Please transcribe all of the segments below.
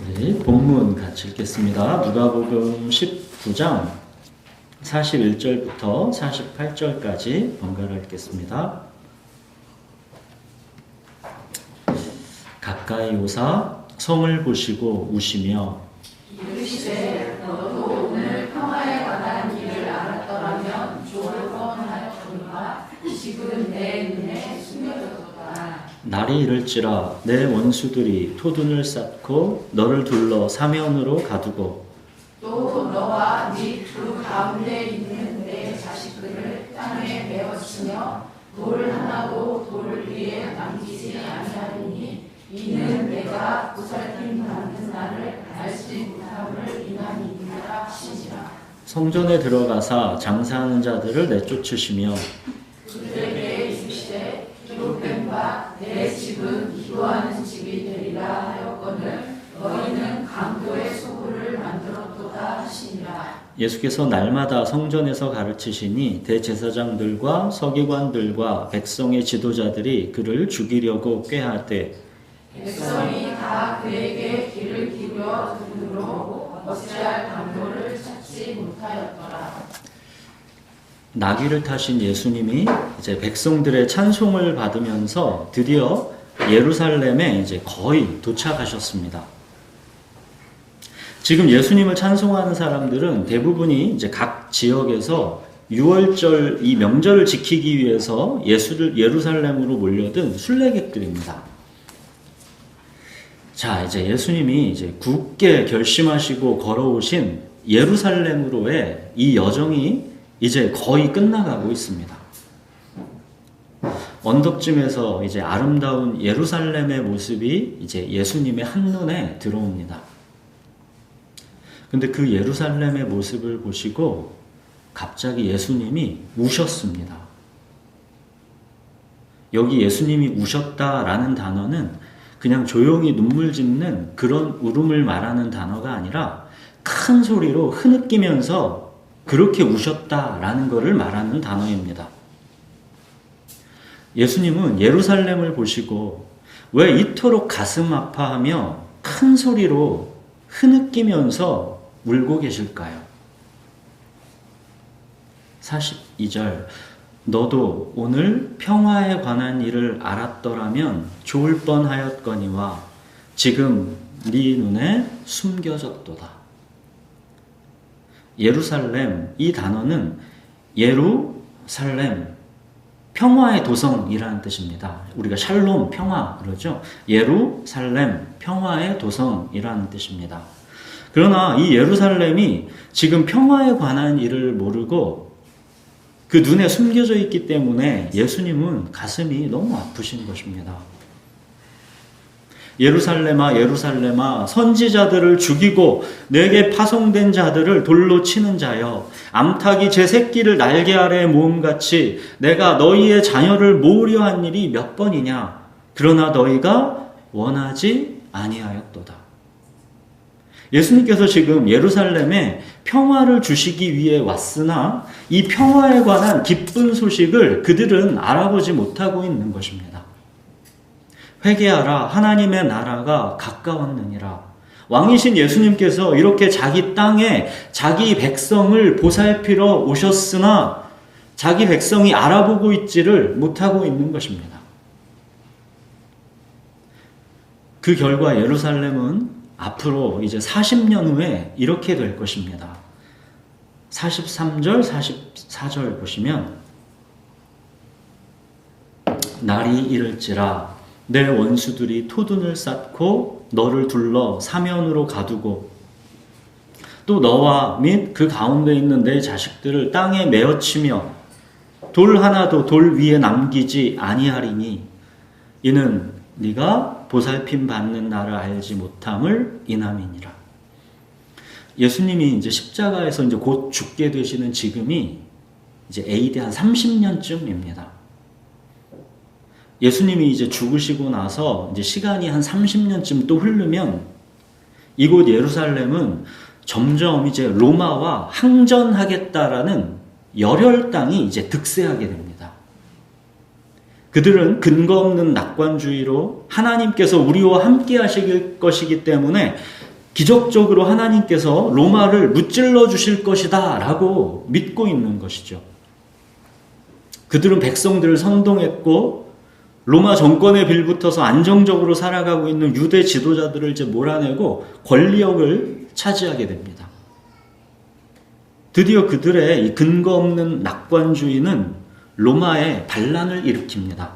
우리 본문 같이 읽겠습니다. 누가복음 19장 41절부터 48절까지 번갈아 읽겠습니다. 가까이 오사 성을 보시고 우시며 이르시되 너도 오늘 평화에 관한 일을 알았더라면 좋을 뻔하였거니와 지금 내 눈에 숨겨졌도다. 날이 이를지라 내 원수들이 토둔을 쌓고 너를 둘러 사면으로 가두고 또 너와 네 두 가운데 있는 내 자식들을 땅에 메어치며 돌 하나도 돌 위에 남기지 아니하리니 이는 내가 보살핌 받는 날을 알지 못함을 인함이니라 하시니라. 성전에 들어가사 장사하는 자들을 내쫓으시며 그들에게 이르시되 기록된 바 내 집은 기도하는 집이 되리라 하였거늘 너희는 강도의 소굴을 만들었도다 하시니라. 예수께서 날마다 성전에서 가르치시니 대제사장들과 서기관들과 백성의 지도자들이 그를 죽이려고 꾀하되 백성이 다 그에게 귀를 기울여 들으므로 어찌할 강도를 찾지 못하였더라. 나귀를 타신 예수님이 이제 백성들의 찬송을 받으면서 드디어 예루살렘에 이제 거의 도착하셨습니다. 지금 예수님을 찬송하는 사람들은 대부분이 이제 각 지역에서 6월절 이 명절을 지키기 위해서 예루살렘으로 몰려든 순례객들입니다. 자, 이제 예수님이 이제 굳게 결심하시고 걸어오신 예루살렘으로의 이 여정이 이제 거의 끝나가고 있습니다. 언덕쯤에서 이제 아름다운 예루살렘의 모습이 이제 예수님의 한눈에 들어옵니다. 근데 그 예루살렘의 모습을 보시고 갑자기 예수님이 우셨습니다. 여기 예수님이 우셨다라는 단어는 그냥 조용히 눈물 짓는 그런 울음을 말하는 단어가 아니라 큰 소리로 흐느끼면서 그렇게 우셨다라는 것을 말하는 단어입니다. 예수님은 예루살렘을 보시고 왜 이토록 가슴 아파하며 큰 소리로 흐느끼면서 울고 계실까요? 42절 너도 오늘 평화에 관한 일을 알았더라면 좋을 뻔하였거니와 지금 네 눈에 숨겨졌도다. 예루살렘 이 단어는 예루살렘 평화의 도성이라는 뜻입니다. 우리가 샬롬 평화 그러죠. 예루살렘 평화의 도성이라는 뜻입니다. 그러나 이 예루살렘이 지금 평화에 관한 일을 모르고 그 눈에 숨겨져 있기 때문에 예수님은 가슴이 너무 아프신 것입니다. 예루살렘아 예루살렘아 선지자들을 죽이고 내게 파송된 자들을 돌로 치는 자여 암탉이 제 새끼를 날개 아래에 모음같이 내가 너희의 자녀를 모으려 한 일이 몇 번이냐 그러나 너희가 원하지 아니하였도다. 예수님께서 지금 예루살렘에 평화를 주시기 위해 왔으나 이 평화에 관한 기쁜 소식을 그들은 알아보지 못하고 있는 것입니다. 회개하라 하나님의 나라가 가까웠느니라. 왕이신 예수님께서 이렇게 자기 땅에 자기 백성을 보살피러 오셨으나 자기 백성이 알아보고 있지를 못하고 있는 것입니다. 그 결과 예루살렘은 앞으로 이제 40년 후에 이렇게 될 것입니다. 43절, 44절 보시면 날이 이를지라 내 원수들이 토둔을 쌓고 너를 둘러 사면으로 가두고 또 너와 및 그 가운데 있는 내 자식들을 땅에 메어치며 돌 하나도 돌 위에 남기지 아니하리니 이는 네가 보살핌 받는 나를 알지 못함을 인함이니라. 예수님이 이제 십자가에서 이제 곧 죽게 되시는 지금이 이제 AD 한 30년쯤입니다. 예수님이 이제 죽으시고 나서 이제 시간이 한 30년쯤 또 흐르면 이곳 예루살렘은 점점 이제 로마와 항전하겠다라는 열혈당이 이제 득세하게 됩니다. 그들은 근거 없는 낙관주의로 하나님께서 우리와 함께 하실 것이기 때문에 기적적으로 하나님께서 로마를 무찔러 주실 것이다 라고 믿고 있는 것이죠. 그들은 백성들을 선동했고 로마 정권에 빌붙어서 안정적으로 살아가고 있는 유대 지도자들을 이제 몰아내고 권력을 차지하게 됩니다. 드디어 그들의 이 근거 없는 낙관주의는 로마에 반란을 일으킵니다.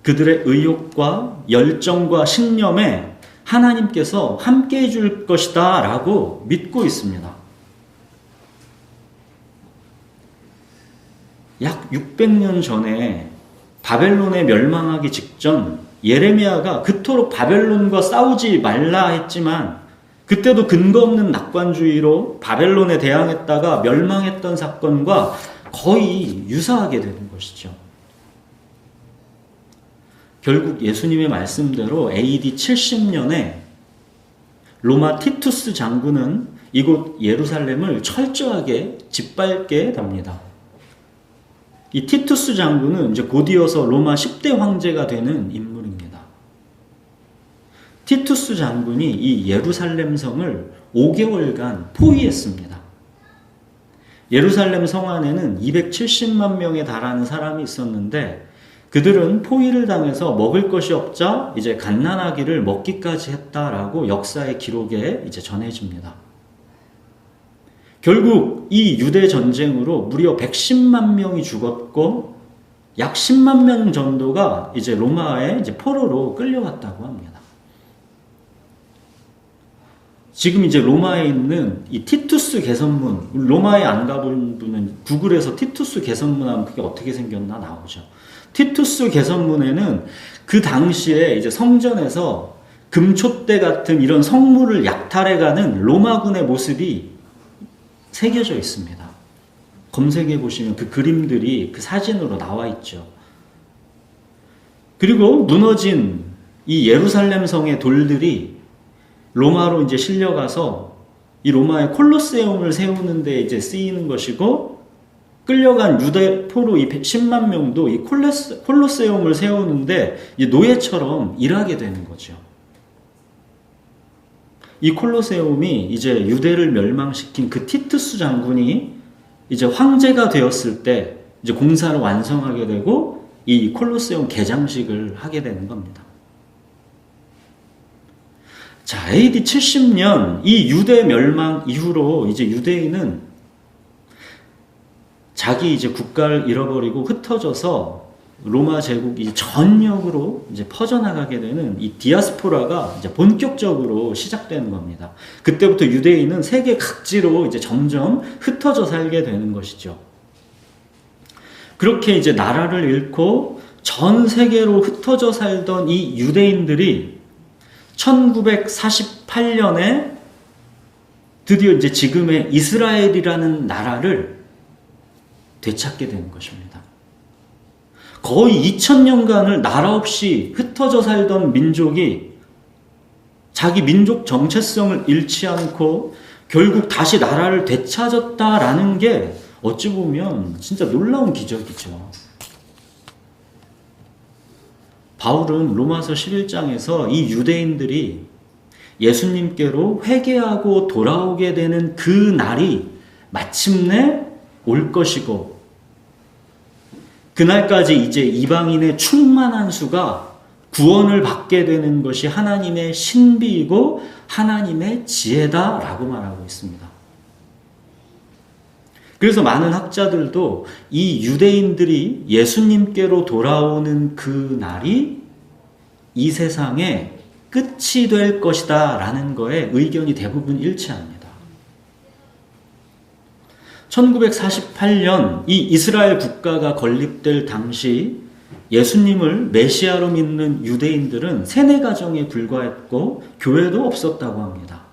그들의 의욕과 열정과 신념에 하나님께서 함께 해줄 것이다 라고 믿고 있습니다. 약 600년 전에 바벨론에 멸망하기 직전 예레미야가 그토록 바벨론과 싸우지 말라 했지만 그때도 근거 없는 낙관주의로 바벨론에 대항했다가 멸망했던 사건과 거의 유사하게 되는 것이죠. 결국 예수님의 말씀대로 AD 70년에 로마 티투스 장군은 이곳 예루살렘을 철저하게 짓밟게 됩니다. 이 티투스 장군은 이제 곧이어서 로마 10대 황제가 되는 인물입니다. 티투스 장군이 이 예루살렘 성을 5개월간 포위했습니다. 예루살렘 성 안에는 270만 명에 달하는 사람이 있었는데 그들은 포위를 당해서 먹을 것이 없자 이제 갓난아기를 먹기까지 했다라고 역사의 기록에 이제 전해집니다. 결국 이 유대 전쟁으로 무려 110만 명이 죽었고 약 10만 명 정도가 이제 로마의 이제 포로로 끌려갔다고 합니다. 지금 이제 로마에 있는 이 티투스 개선문, 로마에 안 가본 분은 구글에서 티투스 개선문 하면 그게 어떻게 생겼나 나오죠. 티투스 개선문에는 그 당시에 이제 성전에서 금촛대 같은 이런 성물을 약탈해가는 로마군의 모습이 새겨져 있습니다. 검색해 보시면 그 그림들이 그 사진으로 나와 있죠. 그리고 무너진 이 예루살렘 성의 돌들이 로마로 이제 실려가서 이 로마의 콜로세움을 세우는 데 이제 쓰이는 것이고 끌려간 유대 포로 이 10만 명도 이 콜로세움을 세우는데 이 노예처럼 일하게 되는 거죠. 이 콜로세움이 이제 유대를 멸망시킨 그 티투스 장군이 이제 황제가 되었을 때 이제 공사를 완성하게 되고 이 콜로세움 개장식을 하게 되는 겁니다. 자, AD 70년 이 유대 멸망 이후로 이제 유대인은 자기 이제 국가를 잃어버리고 흩어져서 로마 제국이 전역으로 이제 퍼져나가게 되는 이 디아스포라가 이제 본격적으로 시작되는 겁니다. 그때부터 유대인은 세계 각지로 이제 점점 흩어져 살게 되는 것이죠. 그렇게 이제 나라를 잃고 전 세계로 흩어져 살던 이 유대인들이 1948년에 드디어 이제 지금의 이스라엘이라는 나라를 되찾게 되는 것입니다. 거의 2000년간을 나라 없이 흩어져 살던 민족이 자기 민족 정체성을 잃지 않고 결국 다시 나라를 되찾았다라는 게 어찌 보면 진짜 놀라운 기적이죠. 바울은 로마서 11장에서 이 유대인들이 예수님께로 회개하고 돌아오게 되는 그 날이 마침내 올 것이고 그날까지 이제 이방인의 충만한 수가 구원을 받게 되는 것이 하나님의 신비이고 하나님의 지혜다라고 말하고 있습니다. 그래서 많은 학자들도 이 유대인들이 예수님께로 돌아오는 그 날이 이 세상의 끝이 될 것이다 라는 거에 의견이 대부분 일치합니다. 1948년 이 이스라엘 국가가 건립될 당시 예수님을 메시아로 믿는 유대인들은 세네 가정에 불과했고 교회도 없었다고 합니다.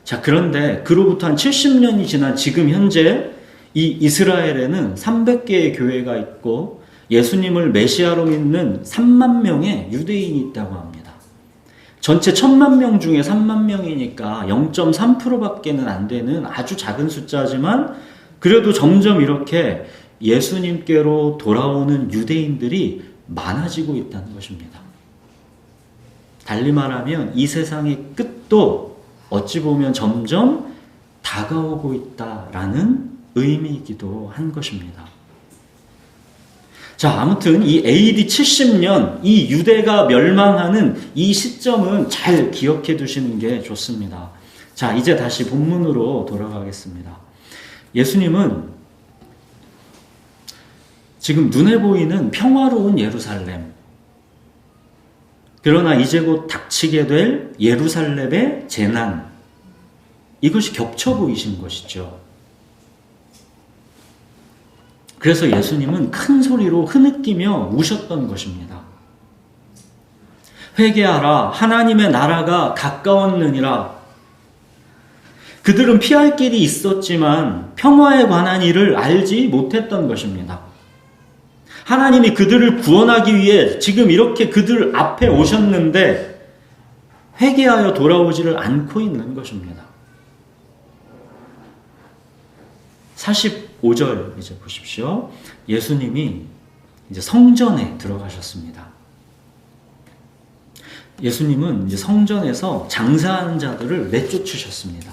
자, 그런데 그로부터 한 70년이 지난 지금 현재 이 이스라엘에는 300개의 교회가 있고 예수님을 메시아로 믿는 3만 명의 유대인이 있다고 합니다. 전체 1000만 명 중에 3만 명이니까 0.3%밖에는 안 되는 아주 작은 숫자지만 그래도 점점 이렇게 예수님께로 돌아오는 유대인들이 많아지고 있다는 것입니다. 달리 말하면 이 세상의 끝도 어찌 보면 점점 다가오고 있다라는 의미이기도 한 것입니다. 자, 아무튼 이 AD 70년, 이 유대가 멸망하는 이 시점은 잘 기억해 두시는 게 좋습니다. 자, 이제 다시 본문으로 돌아가겠습니다. 예수님은 지금 눈에 보이는 평화로운 예루살렘, 그러나 이제 곧 닥치게 될 예루살렘의 재난, 이것이 겹쳐 보이신 것이죠. 그래서 예수님은 큰 소리로 흐느끼며 우셨던 것입니다. 회개하라, 하나님의 나라가 가까웠느니라. 그들은 피할 길이 있었지만 평화에 관한 일을 알지 못했던 것입니다. 하나님이 그들을 구원하기 위해 지금 이렇게 그들 앞에 오셨는데 회개하여 돌아오지를 않고 있는 것입니다. 45절 이제 보십시오. 예수님이 이제 성전에 들어가셨습니다. 예수님은 이제 성전에서 장사하는 자들을 내쫓으셨습니다.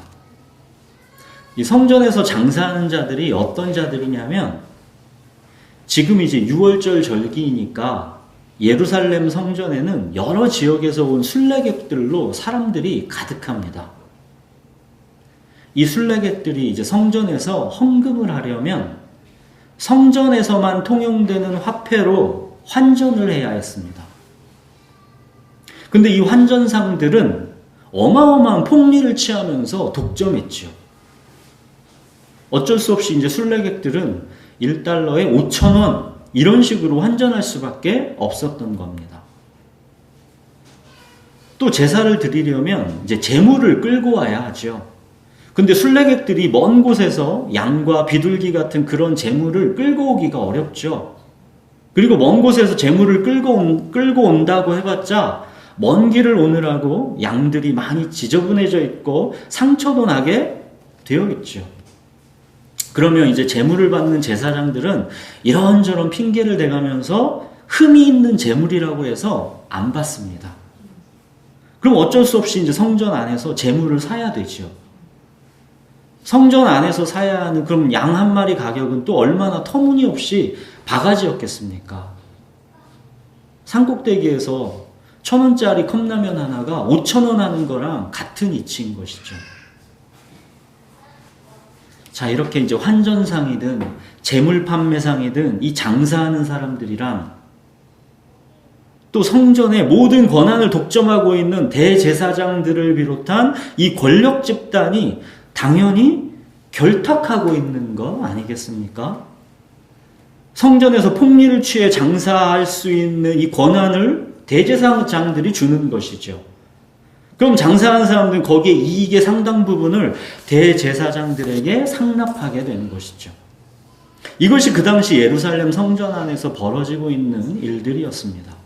이 성전에서 장사하는 자들이 어떤 자들이냐면 지금 이제 6월절 절기이니까 예루살렘 성전에는 여러 지역에서 온 순례객들로 사람들이 가득합니다. 이 순례객들이 이제 성전에서 헌금을 하려면 성전에서만 통용되는 화폐로 환전을 해야 했습니다. 근데 이 환전상들은 어마어마한 폭리를 취하면서 독점했죠. 어쩔 수 없이 이제 순례객들은 1달러에 5,000원 이런 식으로 환전할 수밖에 없었던 겁니다. 또 제사를 드리려면 이제 제물을 끌고 와야 하죠. 근데 순례객들이 먼 곳에서 양과 비둘기 같은 그런 제물을 끌고 오기가 어렵죠. 그리고 먼 곳에서 제물을 끌고 온다고 해봤자 먼 길을 오느라고 양들이 많이 지저분해져 있고 상처도 나게 되어 있죠. 그러면 이제 제물을 받는 제사장들은 이런저런 핑계를 대가면서 흠이 있는 제물이라고 해서 안 받습니다. 그럼 어쩔 수 없이 이제 성전 안에서 제물을 사야 되죠. 성전 안에서 사야 하는 그럼 양 한 마리 가격은 또 얼마나 터무니없이 바가지였겠습니까? 산꼭대기에서 1,000원짜리 컵라면 하나가 5,000원 하는 거랑 같은 이치인 것이죠. 자, 이렇게 이제 환전상이든 재물 판매상이든 이 장사하는 사람들이랑 또 성전의 모든 권한을 독점하고 있는 대제사장들을 비롯한 이 권력 집단이 당연히 결탁하고 있는 거 아니겠습니까? 성전에서 폭리를 취해 장사할 수 있는 이 권한을 대제사장들이 주는 것이죠. 그럼 장사하는 사람들은 거기에 이익의 상당 부분을 대제사장들에게 상납하게 되는 것이죠. 이것이 그 당시 예루살렘 성전 안에서 벌어지고 있는 일들이었습니다.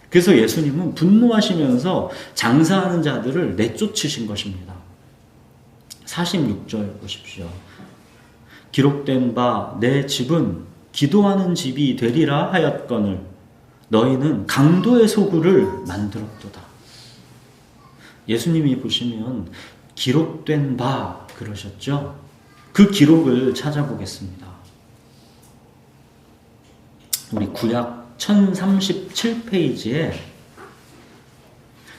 그래서 예수님은 분노하시면서 장사하는 자들을 내쫓으신 것입니다. 46절 보십시오. 기록된 바 내 집은 기도하는 집이 되리라 하였거늘 너희는 강도의 소굴을 만들었도다. 예수님이 보시면 기록된 바 그러셨죠? 그 기록을 찾아보겠습니다. 우리 구약 1037페이지에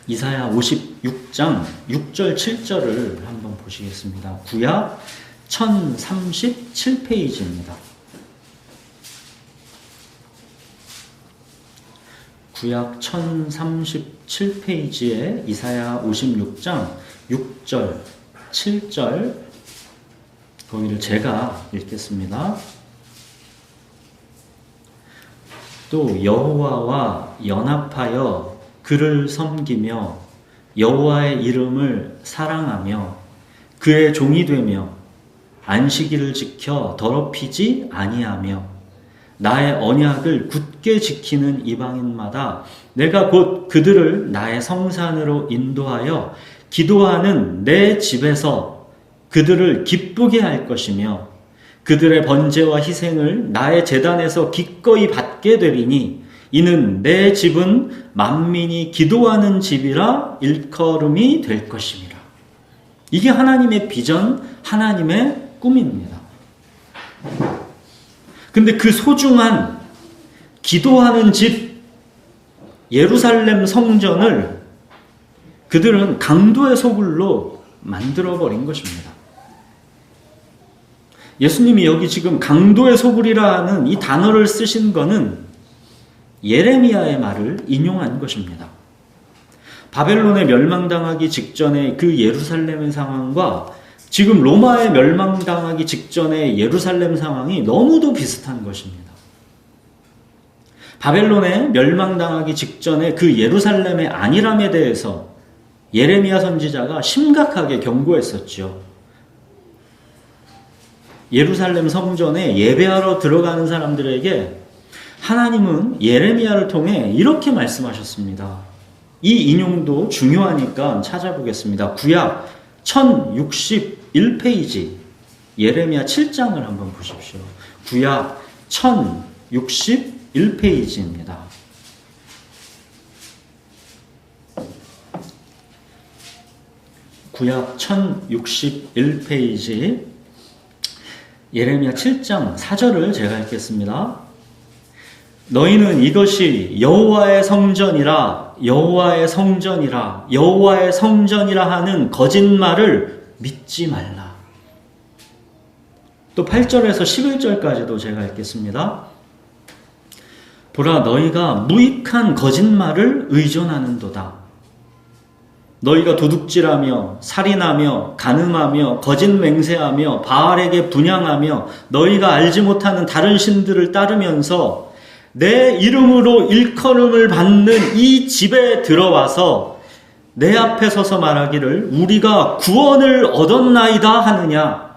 이사야 56장 6절 7절을 한번 보시겠습니다. 구약 1037페이지입니다. 구약 1037페이지에 이사야 56장 6절 7절 거기를 제가 읽겠습니다. 또 여호와와 연합하여 그를 섬기며 여호와의 이름을 사랑하며 그의 종이 되며 안식일을 지켜 더럽히지 아니하며 나의 언약을 굳게 지키는 이방인마다 내가 곧 그들을 나의 성산으로 인도하여 기도하는 내 집에서 그들을 기쁘게 할 것이며 그들의 번제와 희생을 나의 제단에서 기꺼이 받게 되리니 이는 내 집은 만민이 기도하는 집이라 일컬음이 될 것임이라. 이게 하나님의 비전, 하나님의 꿈입니다. 근데 그 소중한 기도하는 집 예루살렘 성전을 그들은 강도의 소굴로 만들어버린 것입니다. 예수님이 여기 지금 강도의 소굴이라는 이 단어를 쓰신 거는 예레미야의 말을 인용한 것입니다. 바벨론에 멸망당하기 직전의 그 예루살렘의 상황과 지금 로마에 멸망당하기 직전의 예루살렘 상황이 너무도 비슷한 것입니다. 바벨론에 멸망당하기 직전에 그 예루살렘의 안일함에 대해서 예레미야 선지자가 심각하게 경고했었죠. 예루살렘 성전에 예배하러 들어가는 사람들에게 하나님은 예레미야를 통해 이렇게 말씀하셨습니다. 이 인용도 중요하니까 찾아보겠습니다. 구약 1061페이지 예레미야 7장을 한번 보십시오. 구약 1061페이지입니다. 구약 1061페이지 예레미야 7장 4절을 제가 읽겠습니다. 너희는 이것이 여호와의 성전이라 여호와의 성전이라 여호와의 성전이라 하는 거짓말을 믿지 말라. 또 8절에서 11절까지도 제가 읽겠습니다. 보라 너희가 무익한 거짓말을 의존하는도다. 너희가 도둑질하며 살인하며 간음하며 거짓 맹세하며 바알에게 분향하며 너희가 알지 못하는 다른 신들을 따르면서 내 이름으로 일컬음을 받는 이 집에 들어와서 내 앞에 서서 말하기를 우리가 구원을 얻었나이다 하느냐.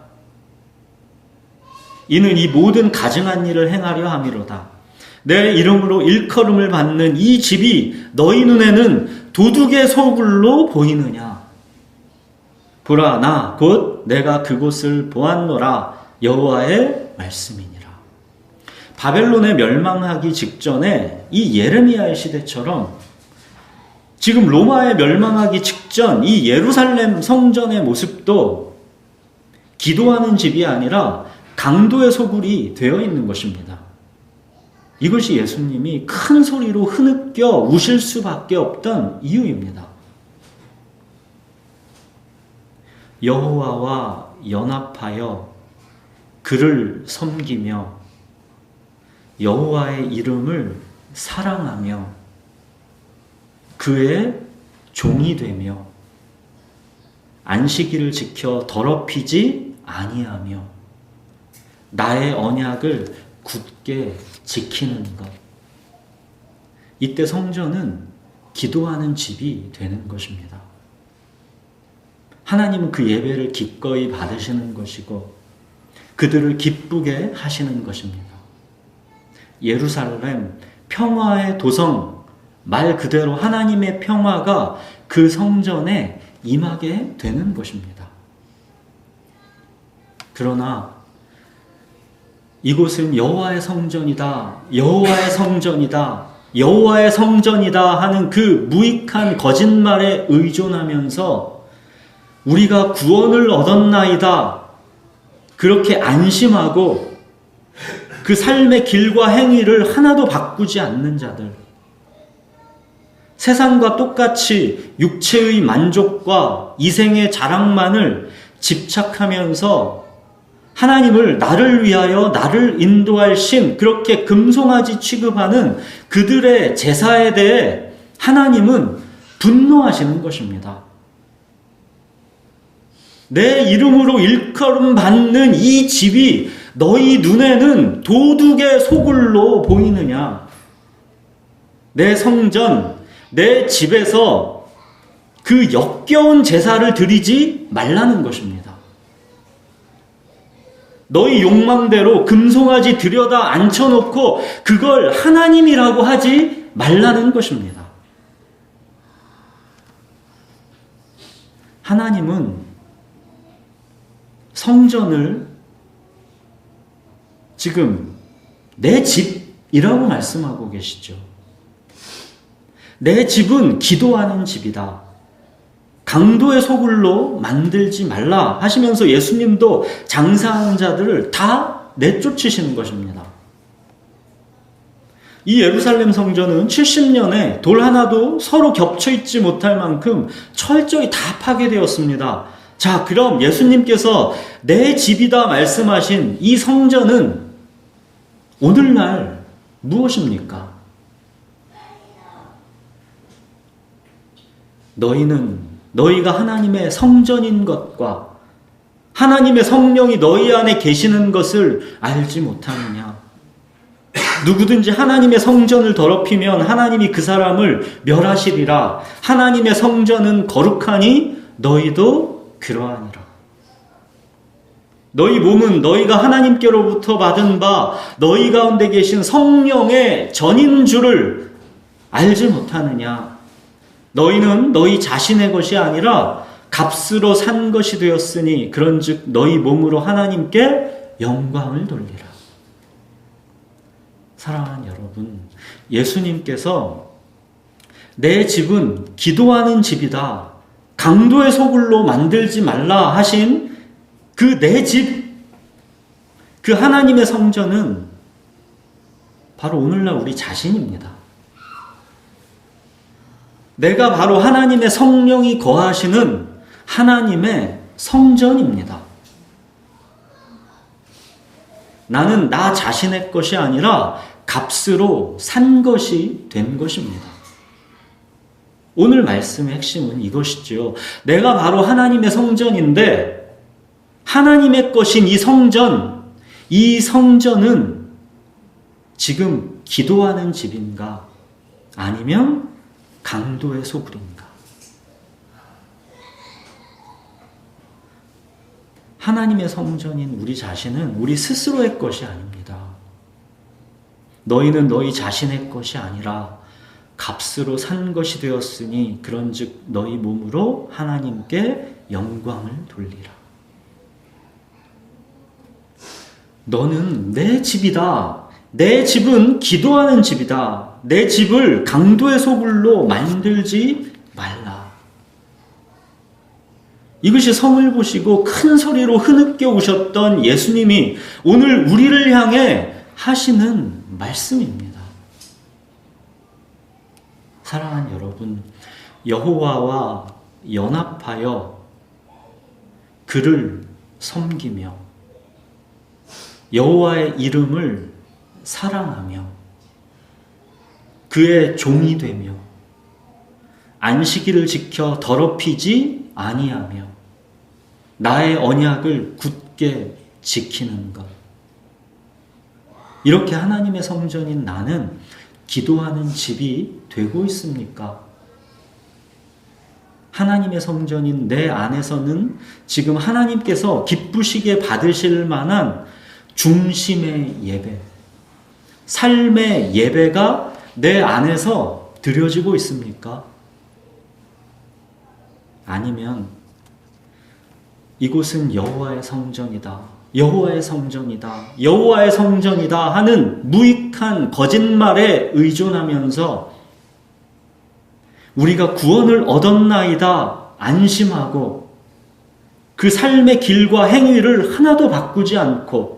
이는 이 모든 가증한 일을 행하려 함이로다. 내 이름으로 일컬음을 받는 이 집이 너희 눈에는 도둑의 소굴로 보이느냐. 보라 나 곧 내가 그곳을 보았노라 여호와의 말씀이니라. 바벨론에 멸망하기 직전에 이 예레미야의 시대처럼 지금 로마에 멸망하기 직전 이 예루살렘 성전의 모습도 기도하는 집이 아니라 강도의 소굴이 되어 있는 것입니다. 이것이 예수님이 큰 소리로 흐느껴 우실 수밖에 없던 이유입니다. 여호와와 연합하여 그를 섬기며 여호와의 이름을 사랑하며 그의 종이 되며 안식일을 지켜 더럽히지 아니하며 나의 언약을 굳게 지키는 것. 이때 성전은 기도하는 집이 되는 것입니다. 하나님은 그 예배를 기꺼이 받으시는 것이고 그들을 기쁘게 하시는 것입니다. 예루살렘 평화의 도성, 말 그대로 하나님의 평화가 그 성전에 임하게 되는 것입니다. 그러나 이곳은 여호와의 성전이다, 여호와의 성전이다, 여호와의 성전이다 하는 그 무익한 거짓말에 의존하면서 우리가 구원을 얻었나이다 그렇게 안심하고 그 삶의 길과 행위를 하나도 바꾸지 않는 자들, 세상과 똑같이 육체의 만족과 이생의 자랑만을 집착하면서 하나님을 나를 위하여 나를 인도할 신 그렇게 금송아지 취급하는 그들의 제사에 대해 하나님은 분노하시는 것입니다. 내 이름으로 일컬음 받는 이 집이 너희 눈에는 도둑의 소굴로 보이느냐. 내 성전, 내 집에서 그 역겨운 제사를 드리지 말라는 것입니다. 너희 욕망대로 금송아지 들여다 앉혀놓고 그걸 하나님이라고 하지 말라는 것입니다. 하나님은 성전을 지금 내 집이라고 말씀하고 계시죠. 내 집은 기도하는 집이다. 강도의 소굴로 만들지 말라 하시면서 예수님도 장사하는 자들을 다 내쫓으시는 것입니다. 이 예루살렘 성전은 70년에 돌 하나도 서로 겹쳐 있지 못할 만큼 철저히 다 파괴되었습니다. 자, 그럼 예수님께서 내 집이다 말씀하신 이 성전은 오늘날 무엇입니까? 너희가 하나님의 성전인 것과 하나님의 성령이 너희 안에 계시는 것을 알지 못하느냐? 누구든지 하나님의 성전을 더럽히면 하나님이 그 사람을 멸하시리라. 하나님의 성전은 거룩하니 너희도 그러하니라. 너희 몸은 너희가 하나님께로부터 받은 바 너희 가운데 계신 성령의 전인 줄을 알지 못하느냐? 너희는 너희 자신의 것이 아니라 값으로 산 것이 되었으니 그런즉 너희 몸으로 하나님께 영광을 돌리라. 사랑하는 여러분, 예수님께서 내 집은 기도하는 집이다, 강도의 소굴로 만들지 말라 하신 그 내 집, 그 하나님의 성전은 바로 오늘날 우리 자신입니다. 내가 바로 하나님의 성령이 거하시는 하나님의 성전입니다. 나는 나 자신의 것이 아니라 값으로 산 것이 된 것입니다. 오늘 말씀의 핵심은 이것이죠. 내가 바로 하나님의 성전인데 하나님의 것인 이 성전은 지금 기도하는 집인가 아니면 강도의 소굴인가? 하나님의 성전인 우리 자신은 우리 스스로의 것이 아닙니다. 너희는 너희 자신의 것이 아니라 값으로 산 것이 되었으니 그런즉 너희 몸으로 하나님께 영광을 돌리라. 너는 내 집이다. 내 집은 기도하는 집이다. 내 집을 강도의 소굴로 만들지 말라. 이것이 성을 보시고 큰 소리로 흐느껴 오셨던 예수님이 오늘 우리를 향해 하시는 말씀입니다. 사랑하는 여러분, 여호와와 연합하여 그를 섬기며 여호와의 이름을 사랑하며 그의 종이 되며 안식일을 지켜 더럽히지 아니하며 나의 언약을 굳게 지키는 것. 이렇게 하나님의 성전인 나는 기도하는 집이 되고 있습니까? 하나님의 성전인 내 안에서는 지금 하나님께서 기쁘시게 받으실 만한 중심의 예배, 삶의 예배가 내 안에서 드려지고 있습니까? 아니면 이곳은 여호와의 성전이다, 여호와의 성전이다, 여호와의 성전이다 하는 무익한 거짓말에 의존하면서 우리가 구원을 얻었나이다 안심하고 그 삶의 길과 행위를 하나도 바꾸지 않고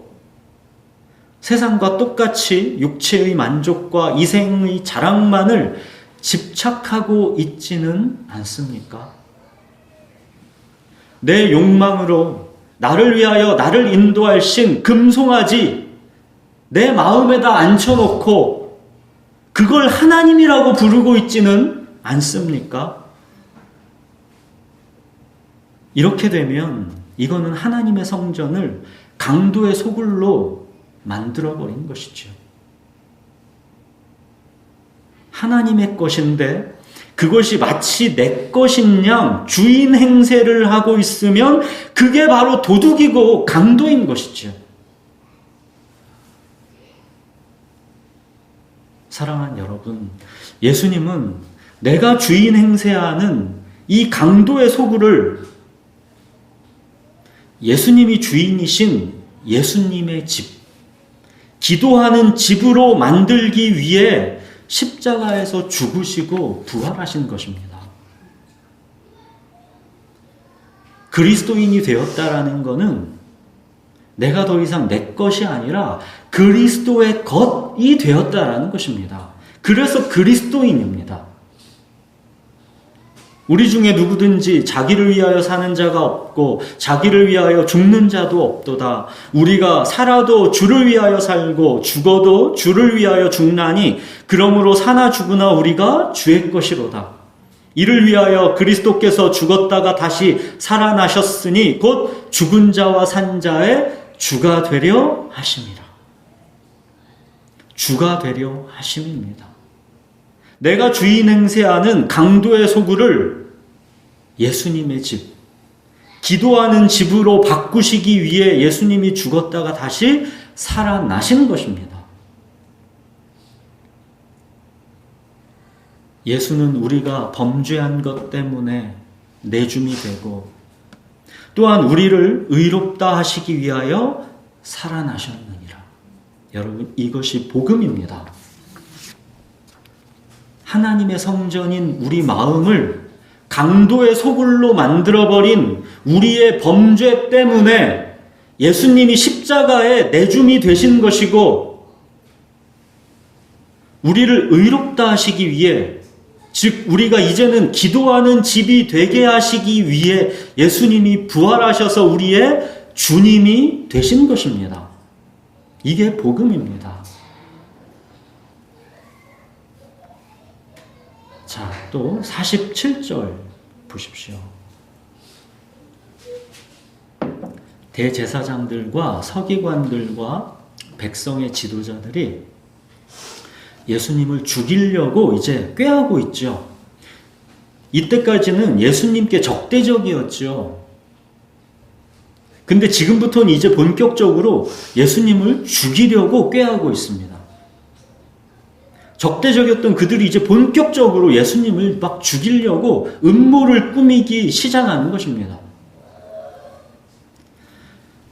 세상과 똑같이 육체의 만족과 이생의 자랑만을 집착하고 있지는 않습니까? 내 욕망으로 나를 위하여 나를 인도할 신 금송아지 내 마음에다 앉혀놓고 그걸 하나님이라고 부르고 있지는 않습니까? 이렇게 되면 이거는 하나님의 성전을 강도의 소굴로 만들어버린 것이죠. 하나님의 것인데 그것이 마치 내 것인 양 주인 행세를 하고 있으면 그게 바로 도둑이고 강도인 것이죠. 사랑하는 여러분, 예수님은 내가 주인 행세하는 이 강도의 소굴을 예수님이 주인이신 예수님의 집, 기도하는 집으로 만들기 위해 십자가에서 죽으시고 부활하신 것입니다. 그리스도인이 되었다라는 것은 내가 더 이상 내 것이 아니라 그리스도의 것이 되었다라는 것입니다. 그래서 그리스도인입니다. 우리 중에 누구든지 자기를 위하여 사는 자가 없고 자기를 위하여 죽는 자도 없도다. 우리가 살아도 주를 위하여 살고 죽어도 주를 위하여 죽나니 그러므로 사나 죽으나 우리가 주의 것이로다. 이를 위하여 그리스도께서 죽었다가 다시 살아나셨으니 곧 죽은 자와 산 자의 주가 되려 하심이라. 주가 되려 하심입니다. 내가 주인 행세하는 강도의 소굴을 예수님의 집, 기도하는 집으로 바꾸시기 위해 예수님이 죽었다가 다시 살아나신 것입니다. 예수는 우리가 범죄한 것 때문에 내줌이 되고 또한 우리를 의롭다 하시기 위하여 살아나셨느니라. 여러분, 이것이 복음입니다. 하나님의 성전인 우리 마음을 강도의 소굴로 만들어버린 우리의 범죄 때문에 예수님이 십자가에 내줌이 되신 것이고 우리를 의롭다 하시기 위해, 즉 우리가 이제는 기도하는 집이 되게 하시기 위해 예수님이 부활하셔서 우리의 주님이 되신 것입니다. 이게 복음입니다. 자, 또 47절 보십시오. 대제사장들과 서기관들과 백성의 지도자들이 예수님을 죽이려고 이제 꾀하고 있죠. 이때까지는 예수님께 적대적이었죠. 근데 지금부터는 이제 본격적으로 예수님을 죽이려고 꾀하고 있습니다. 적대적이었던 그들이 이제 본격적으로 예수님을 막 죽이려고 음모를 꾸미기 시작하는 것입니다.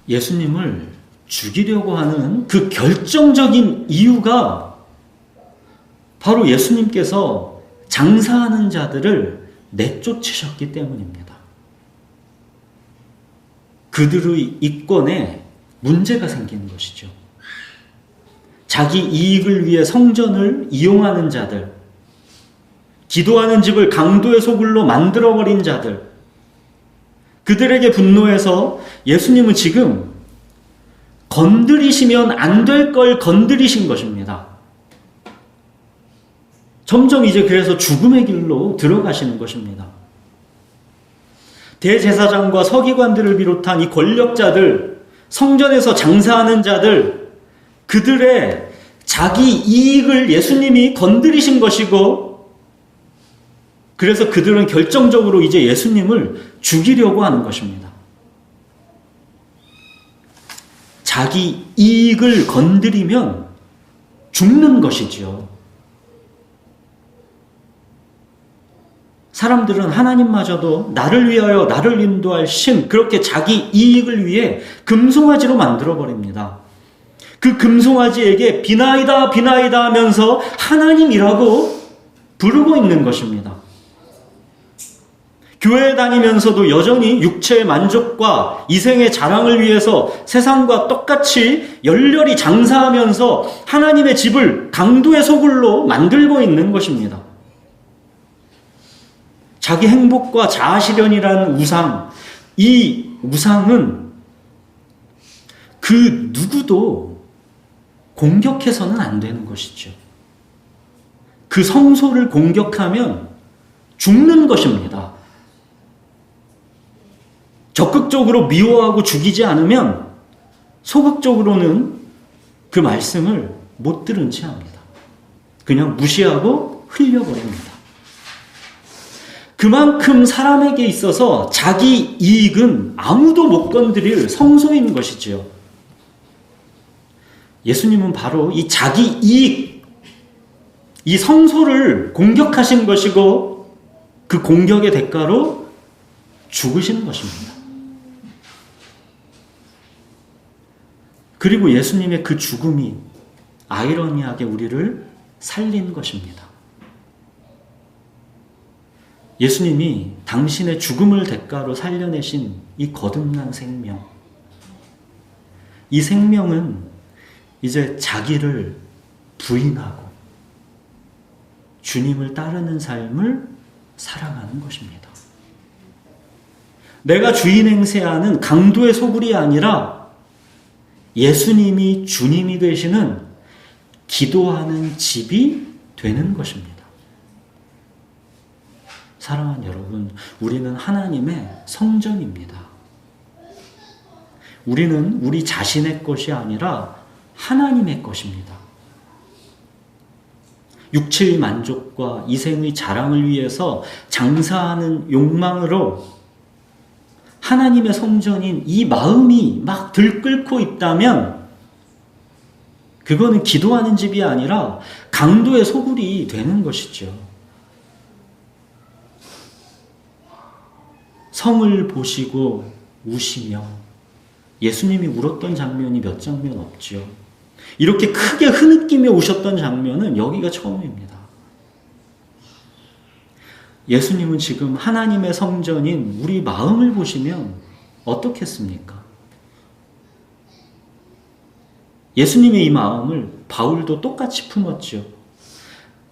예수님을 죽이려고 하는 그 결정적인 이유가 바로 예수님께서 장사하는 자들을 내쫓으셨기 때문입니다. 그들의 이권에 문제가 생기는 것이죠. 자기 이익을 위해 성전을 이용하는 자들, 기도하는 집을 강도의 소굴로 만들어버린 자들, 그들에게 분노해서 예수님은 지금 건드리시면 안 될 걸 건드리신 것입니다. 점점 이제 그래서 죽음의 길로 들어가시는 것입니다. 대제사장과 서기관들을 비롯한 이 권력자들, 성전에서 장사하는 자들, 그들의 자기 이익을 예수님이 건드리신 것이고, 그래서 그들은 결정적으로 이제 예수님을 죽이려고 하는 것입니다. 자기 이익을 건드리면 죽는 것이지요. 사람들은 하나님마저도 나를 위하여 나를 인도할 신, 그렇게 자기 이익을 위해 금송아지로 만들어버립니다. 그 금송아지에게 비나이다 비나이다 하면서 하나님이라고 부르고 있는 것입니다. 교회에 다니면서도 여전히 육체의 만족과 이생의 자랑을 위해서 세상과 똑같이 열렬히 장사하면서 하나님의 집을 강도의 소굴로 만들고 있는 것입니다. 자기 행복과 자아실현이라는 우상, 이 우상은 그 누구도 공격해서는 안 되는 것이죠. 그 성소를 공격하면 죽는 것입니다. 적극적으로 미워하고 죽이지 않으면 소극적으로는 그 말씀을 못 들은 채 합니다. 그냥 무시하고 흘려버립니다. 그만큼 사람에게 있어서 자기 이익은 아무도 못 건드릴 성소인 것이지요. 예수님은 바로 이 자기 이익, 이 성소를 공격하신 것이고 그 공격의 대가로 죽으신 것입니다. 그리고 예수님의 그 죽음이 아이러니하게 우리를 살린 것입니다. 예수님이 당신의 죽음을 대가로 살려내신 이 거듭난 생명, 이 생명은 이제 자기를 부인하고 주님을 따르는 삶을 살아가는 것입니다. 내가 주인 행세하는 강도의 소굴이 아니라 예수님이 주님이 되시는 기도하는 집이 되는 것입니다. 사랑하는 여러분, 우리는 하나님의 성전입니다. 우리는 우리 자신의 것이 아니라 하나님의 것입니다. 육체의 만족과 이생의 자랑을 위해서 장사하는 욕망으로 하나님의 성전인 이 마음이 막 들끓고 있다면 그거는 기도하는 집이 아니라 강도의 소굴이 되는 것이죠. 성을 보시고 우시며 예수님이 울었던 장면이 몇 장면 없죠. 이렇게 크게 흐느끼며 우셨던 장면은 여기가 처음입니다. 예수님은 지금 하나님의 성전인 우리 마음을 보시면 어떻겠습니까? 예수님의 이 마음을 바울도 똑같이 품었죠.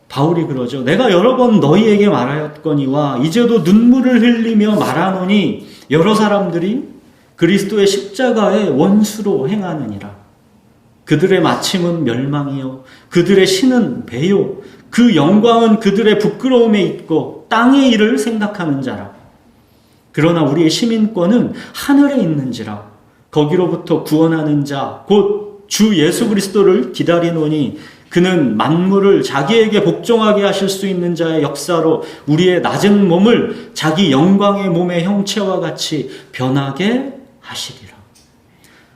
바울이 그러죠. 내가 여러 번 너희에게 말하였거니와 이제도 눈물을 흘리며 말하노니 여러 사람들이 그리스도의 십자가의 원수로 행하느니라. 그들의 마침은 멸망이요 그들의 신은 배요 그 영광은 그들의 부끄러움에 있고 땅의 일을 생각하는 자라. 그러나 우리의 시민권은 하늘에 있는지라. 거기로부터 구원하는 자 곧 주 예수 그리스도를 기다리노니 그는 만물을 자기에게 복종하게 하실 수 있는 자의 역사로 우리의 낮은 몸을 자기 영광의 몸의 형체와 같이 변하게 하시리라.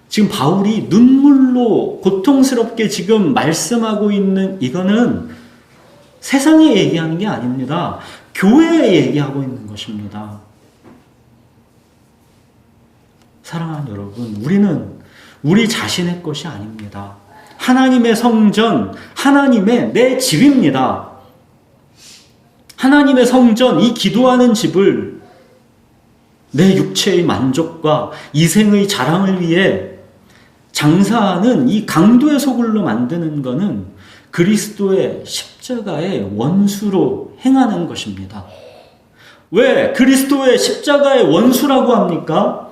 지금 바울이 눈물로 고통스럽게 지금 말씀하고 있는 이거는 세상에 얘기하는 게 아닙니다. 교회에 얘기하고 있는 것입니다. 사랑하는 여러분, 우리는 우리 자신의 것이 아닙니다. 하나님의 성전, 하나님의 내 집입니다. 하나님의 성전, 이 기도하는 집을 내 육체의 만족과 이생의 자랑을 위해 장사하는 이 강도의 소굴로 만드는 것은 그리스도의 십자가의 원수로 행하는 것입니다. 왜 그리스도의 십자가의 원수라고 합니까?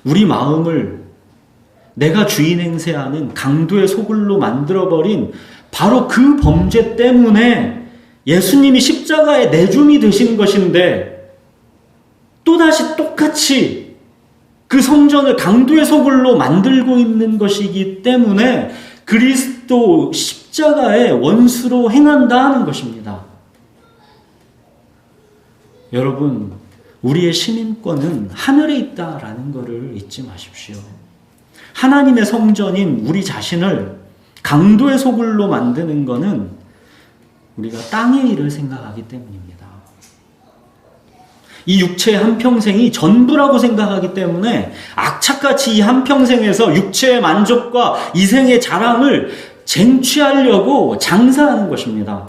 우리 마음을 내가 주인 행세하는 강도의 소굴로 만들어버린 바로 그 범죄 때문에 예수님이 십자가에 내줌이 되신 것인데 또다시 똑같이 그 성전을 강도의 소굴로 만들고 있는 것이기 때문에 그리스도 십자가의 원수로 행한다 하는 것입니다. 여러분, 우리의 시민권은 하늘에 있다라는 것을 잊지 마십시오. 하나님의 성전인 우리 자신을 강도의 소굴로 만드는 것은 우리가 땅의 일을 생각하기 때문입니다. 이 육체의 한평생이 전부라고 생각하기 때문에 악착같이 이 한평생에서 육체의 만족과 이생의 자랑을 쟁취하려고 장사하는 것입니다.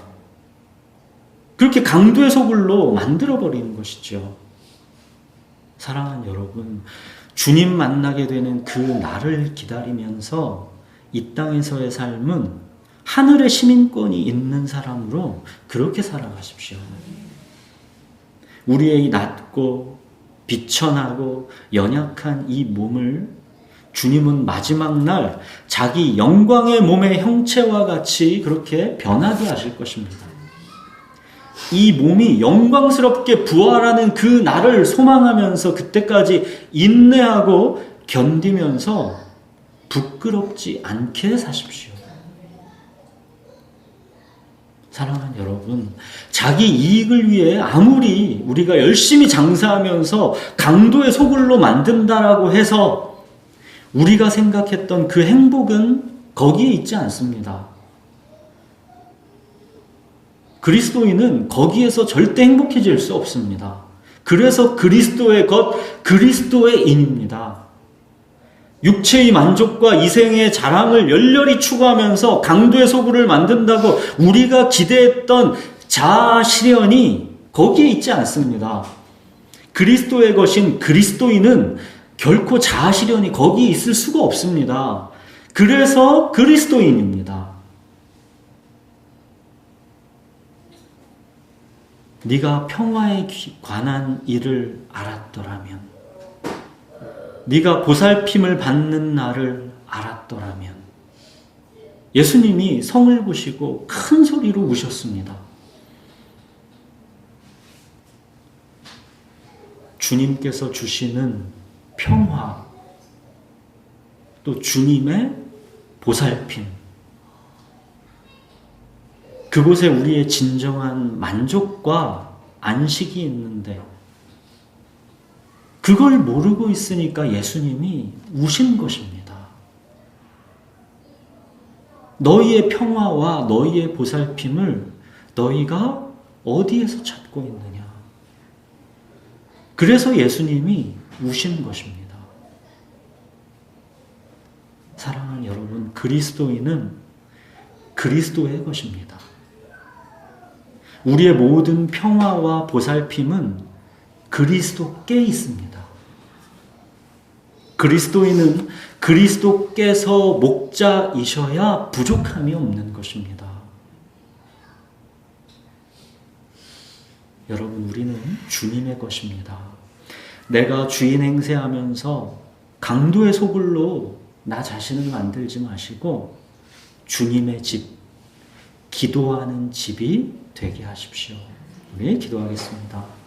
그렇게 강도의 소굴로 만들어버리는 것이죠. 사랑하는 여러분, 주님 만나게 되는 그 날을 기다리면서 이 땅에서의 삶은 하늘의 시민권이 있는 사람으로 그렇게 살아가십시오. 우리의 낮고 비천하고 연약한 이 몸을 주님은 마지막 날 자기 영광의 몸의 형체와 같이 그렇게 변하게 하실 것입니다. 이 몸이 영광스럽게 부활하는 그 날을 소망하면서 그때까지 인내하고 견디면서 부끄럽지 않게 사십시오. 사랑하는 여러분, 자기 이익을 위해 아무리 우리가 열심히 장사하면서 강도의 소굴로 만든다라고 해서 우리가 생각했던 그 행복은 거기에 있지 않습니다. 그리스도인은 거기에서 절대 행복해질 수 없습니다. 그래서 그리스도의 것, 그리스도의 인입니다. 육체의 만족과 이생의 자랑을 열렬히 추구하면서 강도의 소굴을 만든다고 우리가 기대했던 자아 실현이 거기에 있지 않습니다. 그리스도의 것인 그리스도인은 결코 자아 실현이 거기에 있을 수가 없습니다. 그래서 그리스도인입니다. 네가 평화에 관한 일을 알았더라면, 네가 보살핌을 받는 날을 알았더라면. 예수님이 성을 보시고 큰 소리로 우셨습니다. 주님께서 주시는 평화, 또 주님의 보살핌, 그곳에 우리의 진정한 만족과 안식이 있는데 그걸 모르고 있으니까 예수님이 우신 것입니다. 너희의 평화와 너희의 보살핌을 너희가 어디에서 찾고 있느냐? 그래서 예수님이 우신 것입니다. 사랑하는 여러분, 그리스도인은 그리스도의 것입니다. 우리의 모든 평화와 보살핌은 그리스도께 있습니다. 그리스도인은 그리스도께서 목자이셔야 부족함이 없는 것입니다. 여러분, 우리는 주님의 것입니다. 내가 주인 행세하면서 강도의 소굴로 나 자신을 만들지 마시고 주님의 집, 기도하는 집이 되게 하십시오. 우리 기도하겠습니다.